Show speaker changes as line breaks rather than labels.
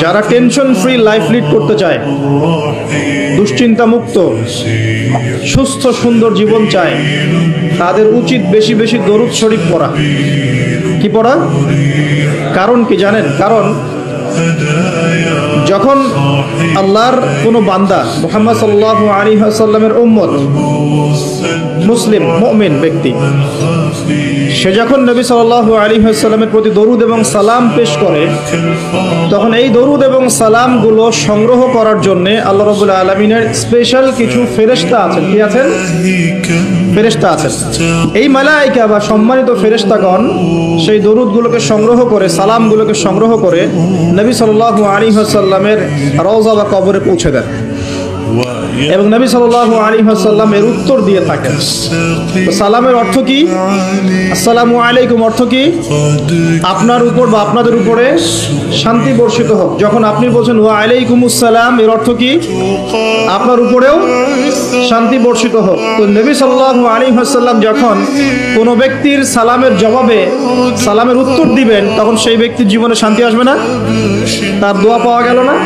যারা tension free life lead করতে চায়, দুশ্চিন্তা মুক্ত সুস্থ সুন্দর জীবন চায়, তাদের উচিত বেশি বেশি দরুদ শরীফ পড়া। কি পড়া? কারণ কি জানেন? কারণ যখন আল্লাহর কোনো বান্দা মুহাম্মদ সাল্লাল্লাহু আলাইহি ওয়াসাল্লামের উম্মত মুসলিম মুমিন ব্যক্তি, সে যখন নবী সাল্লাল্লাহু আলাইহি ওয়াসাল্লামের প্রতি দরুদ এবং সালাম পেশ করে, তখন এই দরুদ এবং সালামগুলো সংগ্রহ করার জন্য আল্লাহ রাব্বুল আলামিনের স্পেশাল কিছু ফেরেশতা আছেন। কি আছেন? ফেরেশতা আছেন। এই মালায়েকা বা সম্মানিত ফেরেশতাগণ সেই দরুদগুলোকে সংগ্রহ করে, সালামগুলোকে সংগ্রহ করে নবী সাল্লাল্লাহু আলাইহি ওয়াসাল্লামের রওজা বা কবরে পৌঁছে দেন এবং নবী সাল্লাল্লাহু আলাইহি ওয়াসাল্লাম এর উত্তর দিয়ে থাকেন। তো সালামের অর্থ কি? আসসালামু আলাইকুম অর্থ কি? আপনার উপর বা আপনাদের উপরে শান্তি বর্ষিত হোক। যখন আপনি বলছেন ওয়া আলাইকুমুস সালাম, এর অর্থ কি? আপনার উপরেও শান্তি বর্ষিত হোক। তো নবী সাল্লাল্লাহু আলাইহি ওয়াসাল্লাম যখন কোনো ব্যক্তির সালামের জবাবে সালামের উত্তর দিবেন, তখন সেই ব্যক্তির জীবনে শান্তি আসবে না? তার দোয়া পাওয়া গেল না?